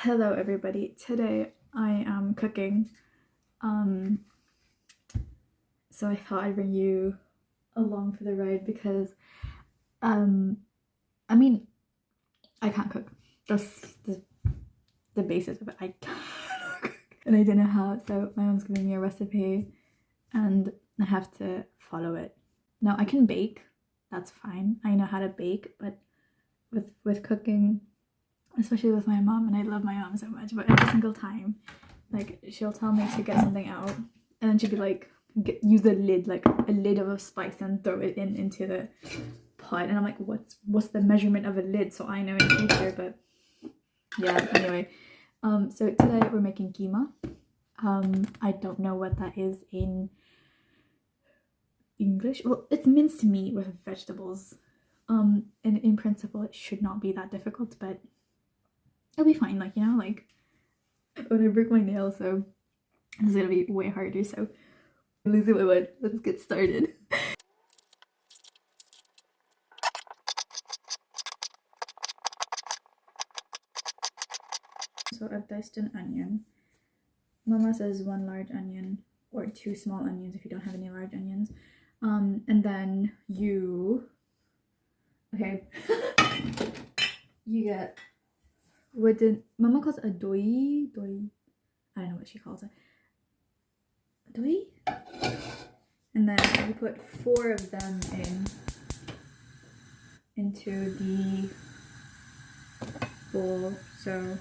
Hello everybody, today I am cooking, so I thought I'd bring you along for the ride because, I mean, I can't cook. That's the basis of it. I can't cook. And I don't know how, so my mom's giving me a recipe and I have to follow it. Now I can bake, that's fine. I know how to bake, but with cooking, especially with my mom, and I love my mom so much, but every single time, like, she'll tell me to get something out and then she'll be like, use a lid, like a lid of a spice, and throw it into the pot, and I'm like, what's the measurement of a lid, so I know in the future. But yeah, anyway, so today we're making Qeema. I don't know what that is in English. Well, it's minced meat with vegetables. And in principle it should not be that difficult, but it'll be fine. Like, you know, like when I break my nail, so it's gonna be way harder, so I'm losing my mind. Let's get started. So I've diced an onion. Mama says 1 large onion or 2 small onions if you don't have any large onions. And then you get wooden, Mama calls it a doi. I don't know what she calls it. Doi? And then you put 4 of them into the bowl. So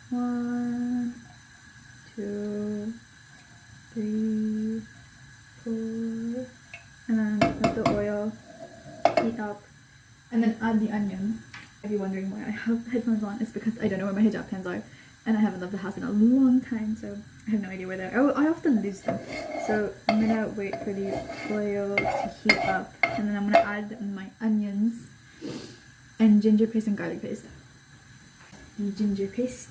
1, 2, 3, 4, and then let the oil heat up, and then add the onions. If you're wondering why I have headphones on, it's because I don't know where my hijab pins are, and I haven't left the house in a long time, so I have no idea where they are. I often lose them. So I'm gonna wait for the oil to heat up, and then I'm gonna add my onions and ginger paste and garlic paste. The ginger paste.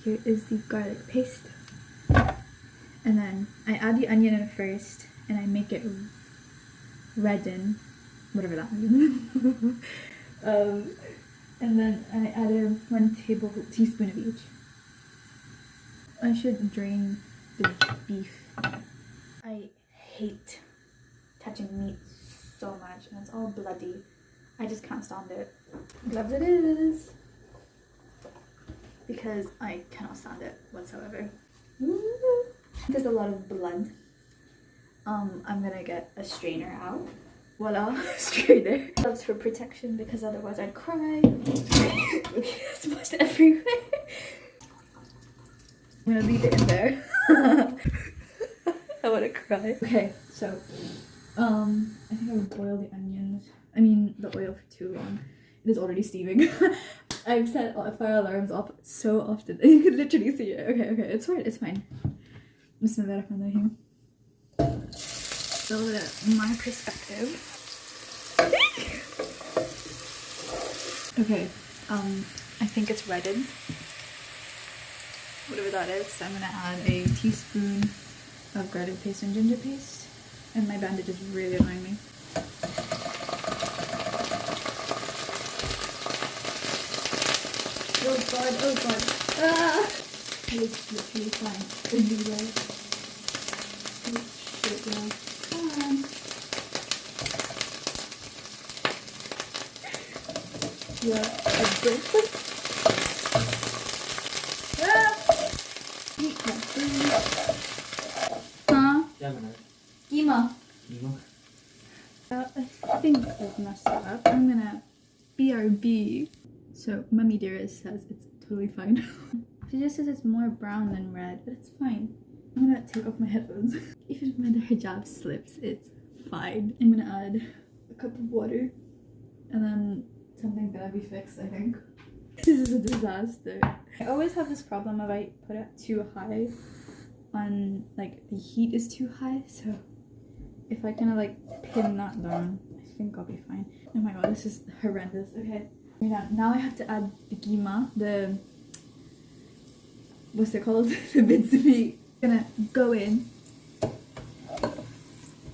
Here is the garlic paste. And then I add the onion in first, and I make it redden, whatever that means. And then I add 1 teaspoon of each. I should drain the beef. I hate touching meat so much, and it's all bloody. I just can't stand it. Gloves it is, because I cannot stand it whatsoever. There's a lot of blood. I'm gonna get a strainer out. Voila, strainer. Gloves for protection, because otherwise I'd cry. Okay, it's blood everywhere. I'm gonna leave it in there. I wanna cry. Okay, so I think I boiled the onions. I mean the oil for too long. It is already steaming. I've set fire alarms off so often. You can literally see it. Okay, it's fine, it's fine. Bismillahirrahmanirrahim. So my perspective. Okay, I think it's reddened. Whatever that is. So I'm gonna add a teaspoon of garlic paste and ginger paste. And my bandage is really annoying me. Oh god. Ah! It's literally fine. Anyway. Oh shit, girl. Come on. Yeah, I broke it. Ah! Huh? Qeema. I think I've messed it up. I'm gonna BRB. So Mummy Dearest says it's totally fine. She just says it's more brown than red, but it's fine. I'm gonna take off my headphones. Even when the hijab slips, it's fine. I'm gonna add a cup of water, and then something's gonna be fixed, I think. This is a disaster. I always have this problem if I put it too high on, like, the heat is too high, so if I kind of like pin that down, I think I'll be fine. Oh my god, this is horrendous. Okay. Now I have to add the Qeema, the, what's it called? The minced meat. I'm gonna go in,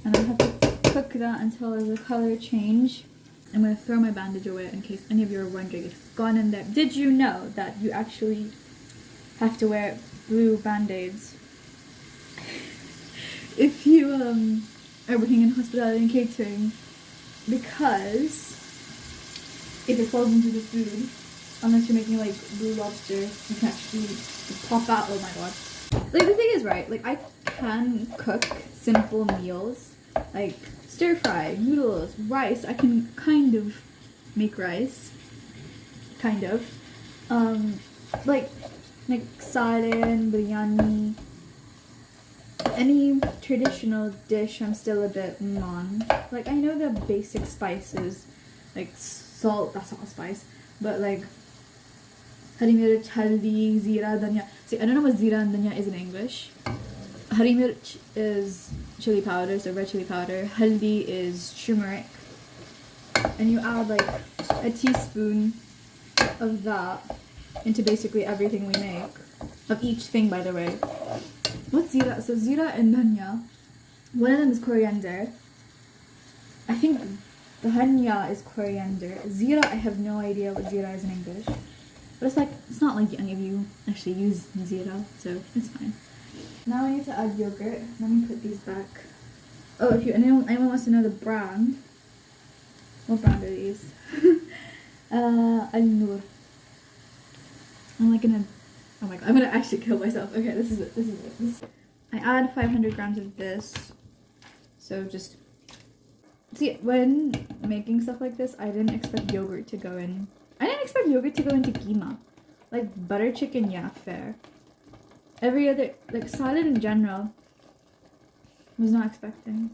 and I have to cook that until there's a color change. I'm going to throw my bandage away in case any of you are wondering if it's gone in there. Did you know that you actually have to wear blue band-aids if you are working in hospitality and catering? Because if it falls into the food, unless you're making like blue lobster, you can actually pop out. Oh my god. Like the thing is, right, like I can cook simple meals like stir fry, noodles, rice. I can kind of make rice. Kind of. Like salad, biryani, any traditional dish I'm still a bit on. Like I know the basic spices, like salt, that's not a spice, but like hari mirch, haldi, zira, dhania. See, I don't know what zira and dhania is in English. Hari mirch is chili powder, so red chili powder. Haldi is turmeric. And you add like a teaspoon of that into basically everything we make. Of each thing, by the way. What's zira? So zira and dhania. One of them is coriander. I think the dhania is coriander. Zira, I have no idea what zira is in English. But it's like, it's not like any of you actually use zira, so it's fine. Now I need to add yogurt. Let me put these back. Oh, if anyone wants to know the brand, what brand are these? Al Noor. I'm like gonna, oh my god, I'm gonna actually kill myself. Okay, this is it. I add 500 grams of this. So just, see, when making stuff like this, I didn't expect yogurt to go in. I didn't expect yogurt to go into Qeema. Like butter chicken, yeah, fair. Every other, like salad in general, was not expecting.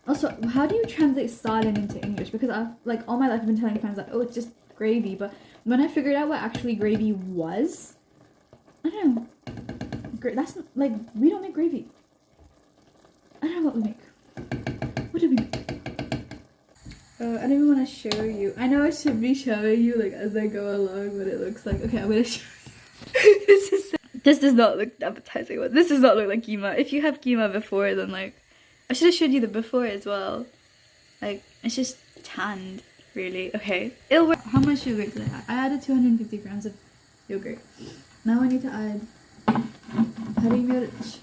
Also, how do you translate salad into English? Because I've, like, all my life I've been telling friends that, oh, it's just gravy. But when I figured out what actually gravy was, I don't know. That's not, like, we don't make gravy. I don't know what we make. What do we make? I don't even want to show you. I know I should be showing you, like, as I go along what it looks like. Okay, I'm gonna show you. This does not look appetizing. This does not look like Qeema. If you have Qeema before, then like, I should have showed you the before as well. Like, it's just tanned, really. Okay, it'll work. How much yogurt did I add? I added 250 grams of yogurt. Now I need to add hari mirch.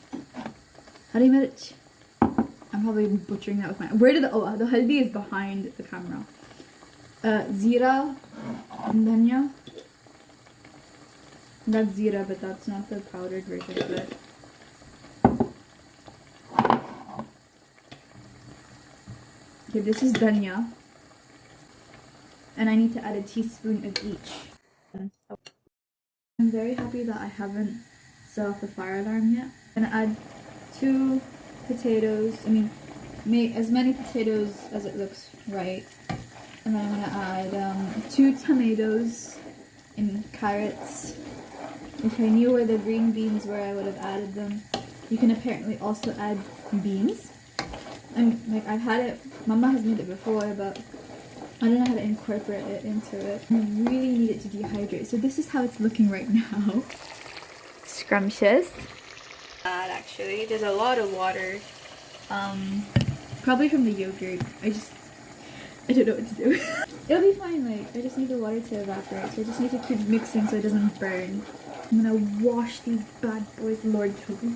Hari mirch. I'm probably butchering that with my. Where did the haldi is behind the camera. Zira and dhania. That's zira, but that's not the powdered version of it. Okay, this is dhania. And I need to add a teaspoon of each. I'm very happy that I haven't set off the fire alarm yet. I'm gonna add 2 potatoes. I mean, make as many potatoes as it looks right. And then I'm gonna add 2 tomatoes and carrots. If I knew where the green beans were, I would have added them. You can apparently also add beans. And like, I've had it, Mama has made it before, but I don't know how to incorporate it into it. I really need it to dehydrate. So this is how it's looking right now. Scrumptious. Actually, there's a lot of water. Probably from the yogurt. I don't know what to do. It'll be fine, like, I just need the water to evaporate. So I just need to keep mixing so it doesn't burn. I'm gonna wash these bad boys, Lord Toby.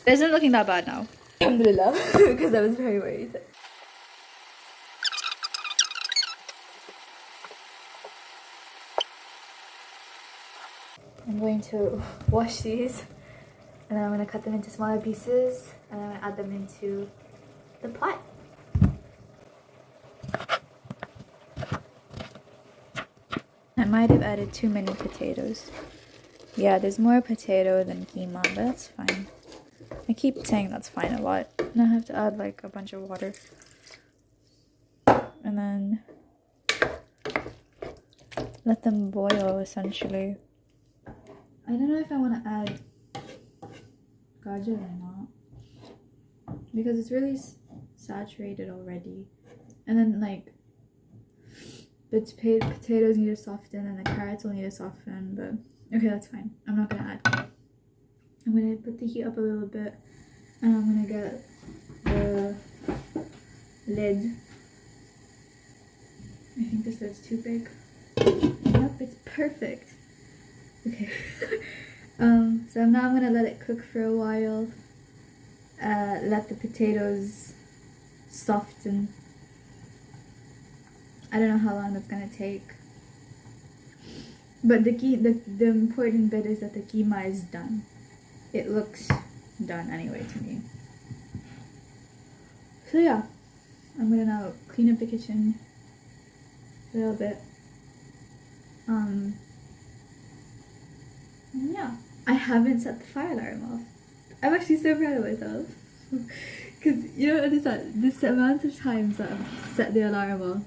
It isn't looking that bad now. Alhamdulillah, because I was very worried. I'm going to wash these, and then I'm going to cut them into smaller pieces, and then I'm going to add them into the pot. I might have added too many potatoes. Yeah, there's more potato than Qeema, but that's fine. I keep saying that's fine a lot. Now I have to add like a bunch of water. And then let them boil, essentially. I don't know if I want to add gajar or not, because it's really saturated already. And then like, the potatoes need to soften and the carrots will need to soften, but okay, that's fine. I'm not gonna add. I'm gonna put the heat up a little bit and I'm gonna get the lid. I think this lid's too big. Yep, it's perfect. Okay. So now I'm gonna let it cook for a while. Let the potatoes soften. I don't know how long that's gonna take. But the important bit is that the Qeema is done. It looks done anyway to me. So yeah, I'm gonna now clean up the kitchen a little bit. Yeah, I haven't set the fire alarm off. I'm actually so proud of myself. Because you don't understand, this amount of times that I've set the alarm off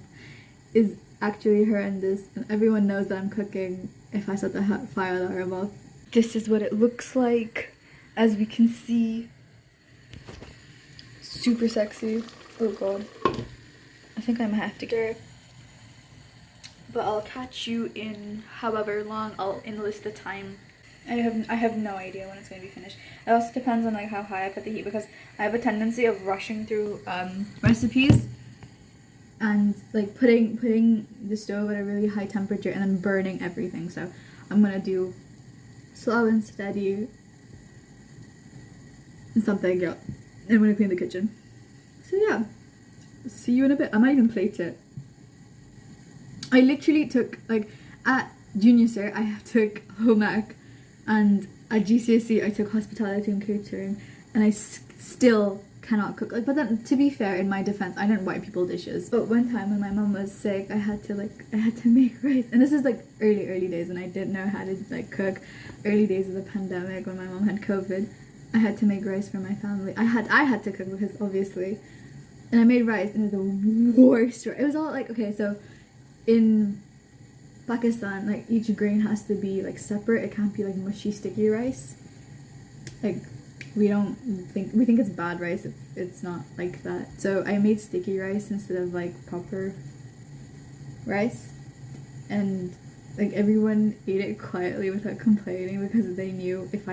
is actually horrendous, and everyone knows that I'm cooking if I set the fire alarm off. This is what it looks like, as we can see. Super sexy. Oh god. I think I might have to go. But I'll catch you in however long. I'll enlist the time. I have no idea when it's going to be finished. It also depends on like how high I put the heat, because I have a tendency of rushing through recipes and like putting the stove at a really high temperature and then burning everything. So I'm gonna do slow and steady and something. Yeah, I'm gonna clean the kitchen. So yeah, see you in a bit. I might even plate it. I literally took, like, at junior cert I took home ec, and at GCSE I took hospitality and catering, and I still cannot cook. Like, but then to be fair, in my defense, I didn't wipe people dishes. But one time when my mom was sick, I had to make rice, and this is like early days when I didn't know how to like cook. Early days of the pandemic when my mom had COVID, I had to make rice for my family. I had to cook because obviously, and I made rice, and it was the worst. It was all like, okay, so in Pakistan, like, each grain has to be like separate. It can't be like mushy sticky rice. Like, we think it's bad rice if it's not like that. So I made sticky rice instead of like proper rice, and like everyone ate it quietly without complaining, because they knew if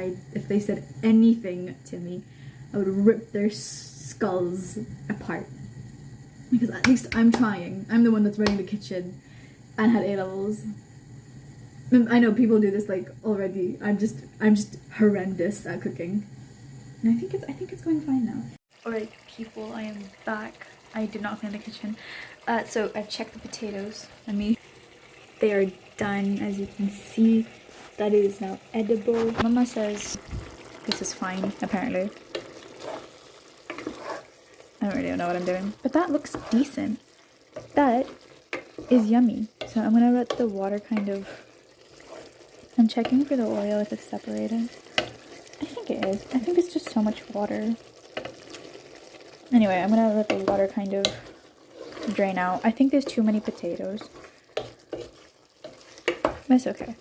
they said anything to me, I would rip their skulls apart. Because at least I'm trying. I'm the one that's running the kitchen and had A-levels. I know people do this like already. I'm just horrendous at cooking. And I think it's going fine now. Alright people, I am back. I did not clean the kitchen. So I've checked the potatoes. They are done, as you can see. That is now edible. Mama says this is fine, apparently. I don't really know what I'm doing, but that looks decent. That is yummy. So I'm gonna let the water kind of... I'm checking for the oil if it's separated. I think it is. I think it's just so much water. Anyway, I'm gonna let the water kind of drain out. I think there's too many potatoes. But it's okay.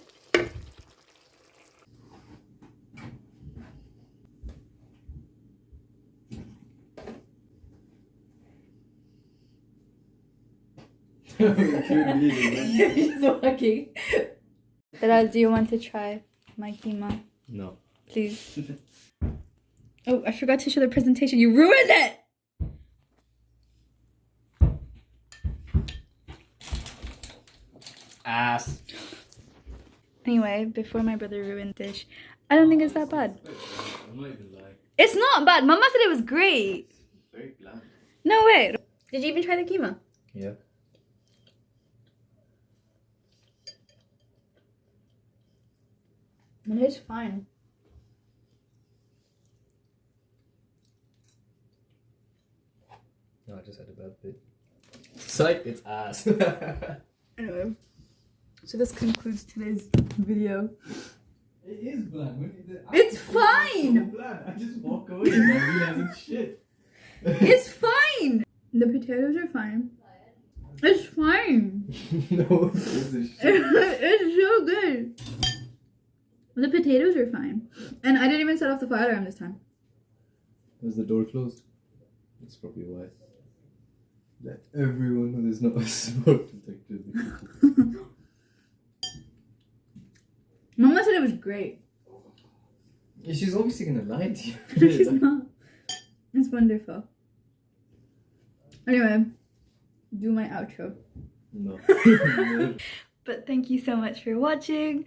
He's walking. Dad, do you want to try my Qeema? No. Please. Oh, I forgot to show the presentation. You ruined it! Ass. Anyway, before my brother ruined the dish, I don't think it's that bad. I'm not even lying. It's not bad. Mama said it was great. It's very bland. No way. Did you even try the Qeema? Yeah. It is fine. No, I just had a bad bit. Psych, it's ass. Anyway, so this concludes today's video. It is bland. It's fine! So bland. I just walk away and I realize it's shit. It's fine! The potatoes are fine. It's fine! No, this is shit. It's so good! The potatoes are fine. And I didn't even set off the fire alarm this time. Was the door closed? That's probably why. Let everyone know there's not a smoke detector in the kitchen. Mama said it was great. Yeah, she's obviously gonna lie to you. She's not. It's wonderful. Anyway, do my outro. No. But thank you so much for watching.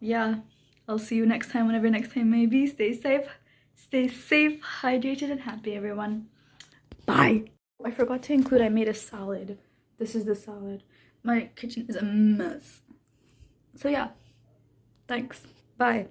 Yeah, I'll see you next time, whenever next time may be. Stay safe, hydrated, and happy, everyone. Bye. I forgot to include I made a salad. This is the salad. My kitchen is a mess. So yeah, thanks. Bye.